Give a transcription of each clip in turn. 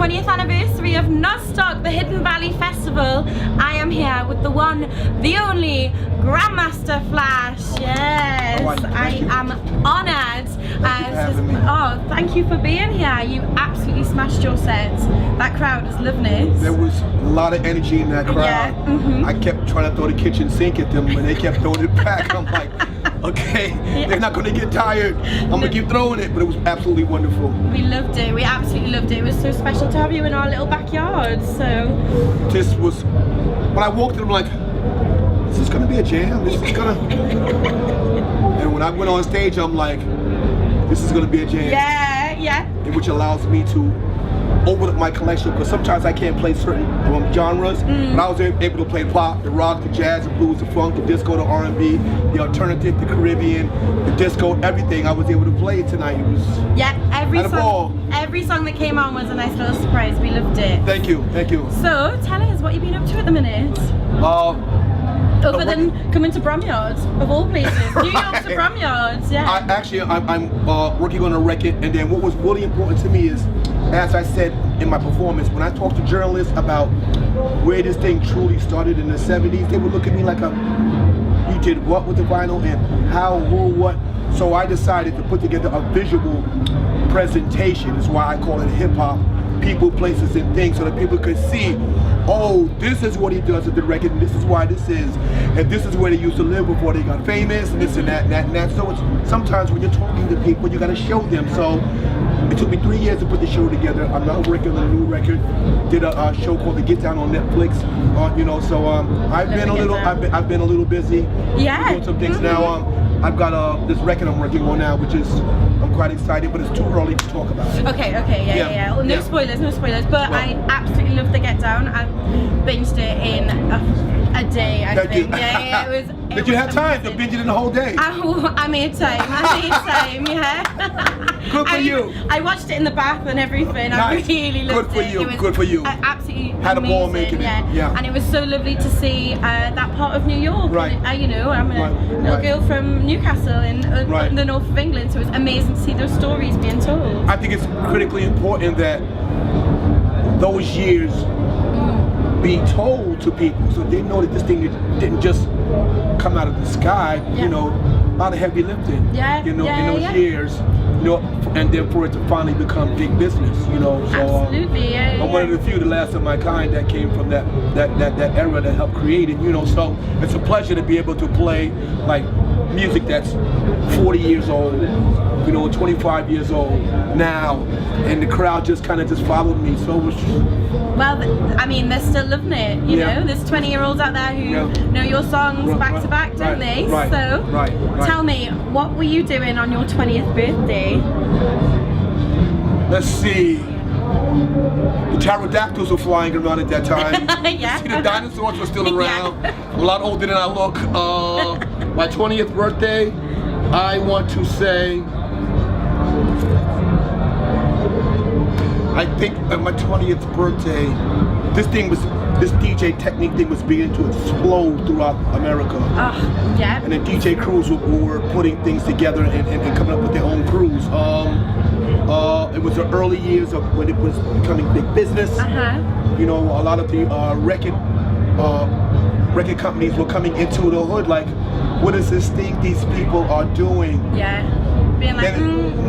20th anniversary of Nozstock the Hidden Valley Festival. I am here with the one, the only Grandmaster Flash. Yes, I am honoured. Oh, thank you for being here. You absolutely smashed your sets. That crowd was lovely. There was a lot of energy in that crowd. Yeah. I kept trying to throw the kitchen sink at them, and they kept throwing it back. I'm like, okay, they're not going to get tired. I'm going to keep throwing it, but it was absolutely wonderful. We loved it. We absolutely loved it. It was so special to have you in our little backyard. So this was, when I walked in, I'm like, this is going to be a jam. This is going to. And when I went on stage, I'm like, this is going to be a jam. Yeah. Which allows me to open up my collection, because sometimes I can't play certain genres, but I was able to play pop, the rock, the jazz, the blues, the funk, the disco, the R&B, the alternative, the Caribbean, the disco, everything I was able to play tonight. It was every song that came on was a nice little surprise. We loved it. Thank you. So tell us what you've been up to at the minute. Other than coming to Bromyard, of all places. New York to Bromyard, yeah. I'm working on a record, and then what was really important to me is, as I said in my performance, when I talked to journalists about where this thing truly started in the 70s, they would look at me like you did what with the vinyl and how, who, what. So I decided to put together a visual presentation. Is why I call it hip hop, people, places, and things, so that people could see, oh, this is what he does with the record, and this is why this is, and this is where they used to live before they got famous, and this and that and that and that. So it's, sometimes when you're talking to people, you got to show them. So it took me 3 years to put the show together. I'm now working on a new record. Did a show called The Get Down on Netflix. So I've been a little busy. Yeah. Doing some things now. I've got this record I'm working on now, which is, I'm quite excited, but it's too early to talk about. Okay, yeah. Well, no spoilers, but I absolutely loved The Get Down. I binged it in a day, I think. Yeah, it was. Did you have time to binge it in the whole day? I made time, yeah. Good for you. I watched it in the bath and everything. Nice. I really loved it. Good for you. Absolutely had amazing, a ball making it. Yeah. And it was so lovely to see that part of New York. Right. And, I'm a little girl from Newcastle in the north of England, so it was amazing to see those stories being told. I think it's critically important that those years being told to people, so they know that this thing didn't just come out of the sky. A lot of heavy lifting. In those years, and then for it to finally become big business. So absolutely. I'm one of the few, the last of my kind, that came from that era that helped create it. So it's a pleasure to be able to play like music that's 40 years old, 25 years old now, and the crowd just kind of followed me. So it was, well, they're still loving it. There's 20-year-olds out there who know your songs back to back, don't they? So tell me, what were you doing on your 20th birthday? Let's see. The pterodactyls were flying around at that time. See, the dinosaurs were still around. I'm a lot older than I look. My 20th birthday, I want to say, I think at my 20th birthday, this DJ technique thing was beginning to explode throughout America. And the DJ crews were putting things together and coming up with their own crews. It was the early years of when it was becoming big business. A lot of the record companies were coming into the hood like, what is this thing these people are doing? Being like,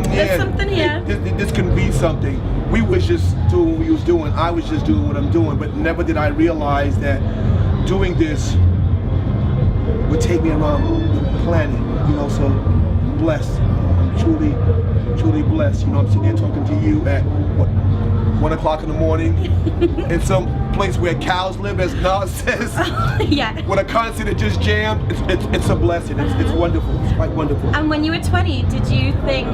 there's something here. This can be something. We was just doing what we was doing. I was just doing what I'm doing, but never did I realize that doing this would take me around the planet. So I'm blessed. I'm truly blessed. I'm sitting here talking to you at 1 o'clock in the morning in some place where cows live, as Nas says. When a concert that just jammed, it's a blessing. It's wonderful. It's quite wonderful. And when you were 20, did you think,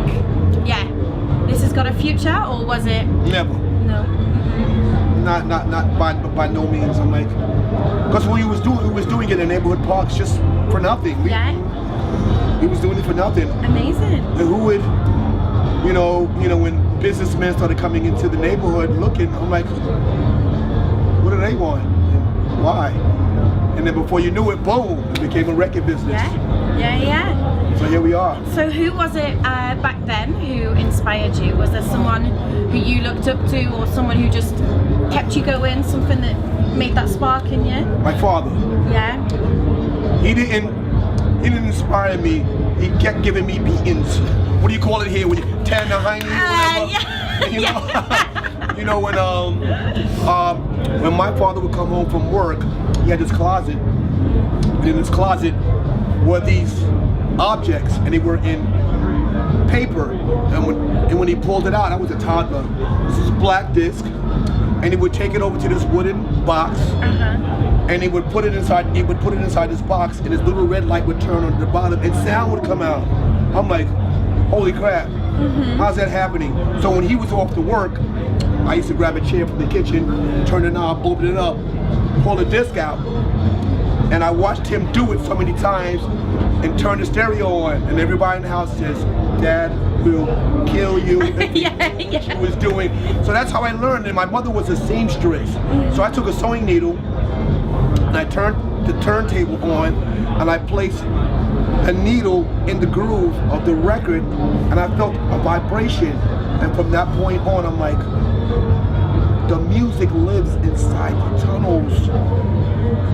this has got a future, or was it? Never. No. Not by no means. I'm like, because we was doing it in neighborhood parks just for nothing. We was doing it for nothing. Amazing. And who would, when businessmen started coming into the neighborhood looking, I'm like, what do they want? And why? And then before you knew it, boom, it became a record business. So here we are. So who was it back then who inspired you? Was there someone who who you looked up to, or someone who just kept you going, something that made that spark in you? My father. Yeah. He didn't inspire me. He kept giving me beatings. What do you call it here? When you tan the hiney, whatever. Yeah. You know, you know when my father would come home from work, he had this closet. And in this closet were these objects, and they were in paper. And when he pulled it out, I was a toddler. This is a black disc, and he would take it over to this wooden box. And he would put it inside. He would put it inside this box, and this little red light would turn on the bottom, and sound would come out. I'm like, holy crap! How's that happening? So when he was off to work, I used to grab a chair from the kitchen, turn the knob, open it up, pull the disc out, and I watched him do it so many times, and turn the stereo on, and everybody in the house says, "Dad will kill you." She was doing. So that's how I learned. And my mother was a seamstress, so I took a sewing needle. And I turned the turntable on, and I placed a needle in the groove of the record, and I felt a vibration. And from that point on, I'm like, the music lives inside the tunnels.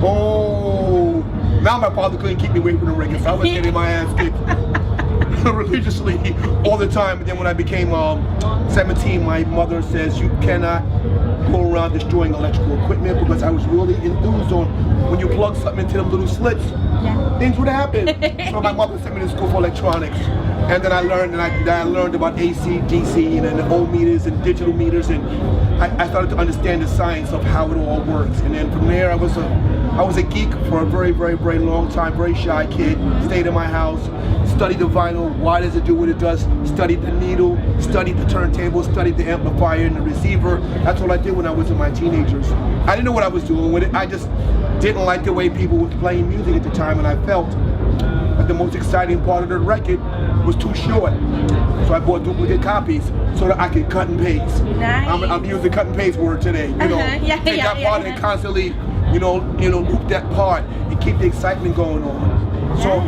Oh, now my father couldn't keep me away from the record, so I was getting my ass kicked religiously all the time. But then when I became 17, my mother says, you cannot go around destroying electrical equipment, because I was really enthused on when you plug something into them little slits, things would happen. So my mother sent me to school for electronics, and then I learned, I learned about AC, DC, and the ohm meters and digital meters, and I started to understand the science of how it all works. And then from there, I was a geek for a very, very, very long time. Very shy kid. Stayed in my house, studied the vinyl. Why does it do what it does? Studied the needle, studied the turntable, studied the amplifier and the receiver. That's what I did when I was in my teenagers. I didn't know what I was doing with it. I just didn't like the way people were playing music at the time, and I felt that the most exciting part of the record was too short. So I bought duplicate copies so that I could cut and paste. Nice. I'm using cut and paste word today. You know, take that part and constantly, you know, loop that part and keep the excitement going on.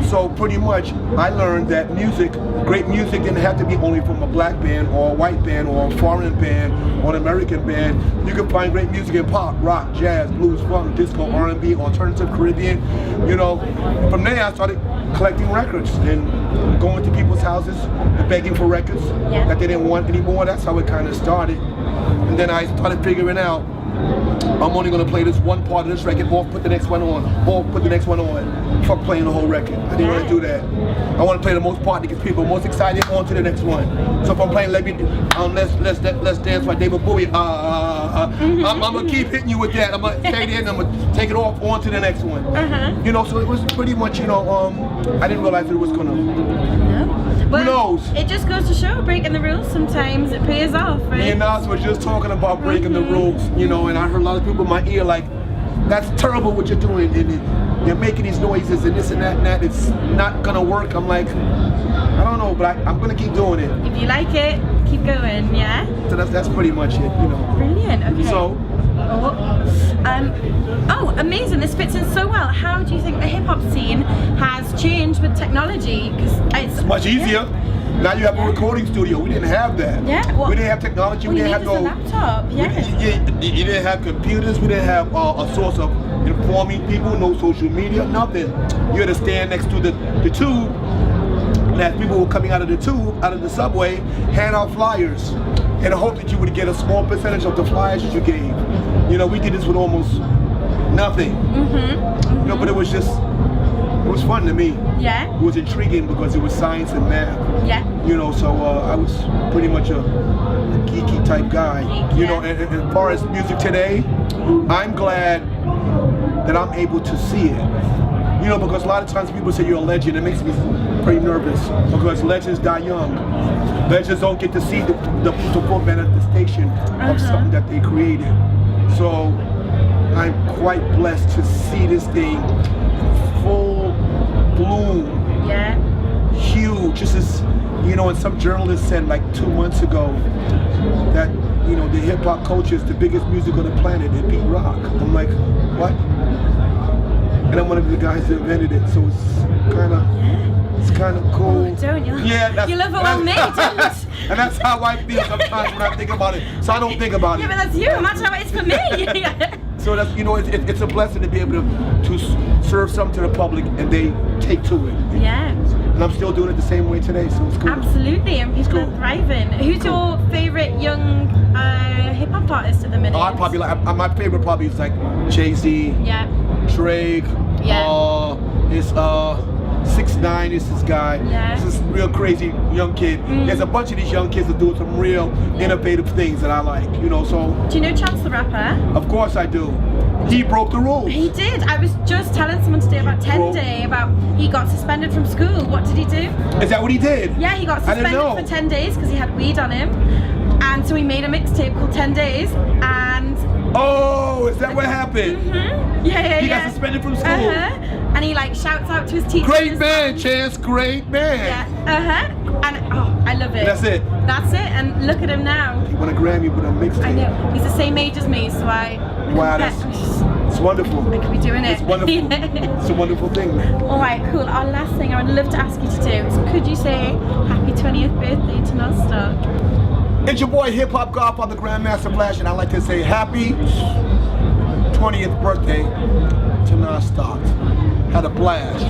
So pretty much, I learned that great music didn't have to be only from a black band or a white band or a foreign band or an American band. You can find great music in pop, rock, jazz, blues, funk, disco, R&B, alternative, Caribbean. You know, from there I started collecting records and going to people's houses and begging for records that they didn't want anymore. That's how it kind of started. And then I started figuring out, I'm only going to play this one part of this record, or put the next one on, or put the next one on. Fuck playing the whole record. I didn't want to do that. I want to play the most part to get people most excited, on to the next one. So if I'm playing Let's Dance by David Bowie, I'm going to keep hitting you with that. I'm going to stay there and I'm going to take it off, on to the next one. You know, so it was pretty much, you know, I didn't realize that it was going to... Well, who knows? It just goes to show, breaking the rules sometimes, it pays off, right? Me and Nas was just talking about breaking the rules, you know, and I heard a lot of people in my ear like, that's terrible what you're doing, and you're making these noises and this and that, it's not gonna work. I'm like, I don't know, but I'm gonna keep doing it. If you like it, keep going, yeah? So that's pretty much it, you know. Brilliant, okay. So, oh, amazing, this fits in so well. How do you think the hip-hop scene has changed with technology? Because it's much easier. Now you have a recording studio. We didn't have that. Well, we didn't have technology. We didn't have no laptop. You didn't have computers. We didn't have a source of informing people. No social media. Nothing. You had to stand next to the tube. And as people were coming out of the tube, out of the subway, hand out flyers, and hope that you would get a small percentage of the flyers that you gave. You know, we did this with almost nothing. You know, but it was fun to me. Yeah. It was intriguing because it was science and math. Yeah. You know, so I was pretty much a geeky type guy. You know, and as far as music today, I'm glad that I'm able to see it. You know, because a lot of times people say you're a legend. It makes me pretty nervous because legends die young. Legends don't get to see the full manifestation of something that they created. So I'm quite blessed to see this thing full bloom. Yeah. Huge. Just as, you know, and some journalists said like 2 months ago that, you know, the hip hop culture is the biggest music on the planet. It beat rock. I'm like, what? And I'm one of the guys that invented it, so it's kind of It's kind of cool. Oh, don't you? Yeah, that's, you love it well made, don't you? And that's how I feel sometimes when I think about it. So I don't think about it. Yeah, but that's you. Imagine how it is for me. So that's, you know, it's a blessing to be able to serve something to the public and they take to it. Yeah. And I'm still doing it the same way today, so it's cool. Absolutely, and people are thriving. Who's your favorite young hip hop artist at the minute? Oh, I probably like my favorite probably is like Jay-Z, Yeah. Drake. Yeah. It's 6ix9ine is this guy. Yeah. This is real crazy young kid. There's a bunch of these young kids that do some real innovative things that I like, you know, so. Do you know Chance the Rapper? Of course I do. He broke the rules. He did. I was just telling someone today about 10 Day about he got suspended from school. What did he do? Is that what he did? Yeah, he got I didn't suspended know. for 10 days because he had weed on him. And so he made a mixtape called 10 Days and... Oh, is that what happened? Yeah. He got suspended from school. And he like shouts out to his teachers. Great man, Chance, great man. Yeah, And oh, I love it. That's it. That's it, and look at him now. He won a Grammy with a mixtape. I know, he's the same age as me, so Wow, it's wonderful. I could be doing it. It's wonderful. It's a wonderful thing. Alright, cool. Our last thing I would love to ask you to do is could you say happy 20th birthday to Nozstock? It's your boy Hip Hop Godfather Grandmaster Flash, and I'd like to say happy 20th birthday to Nozstock. Had a blast.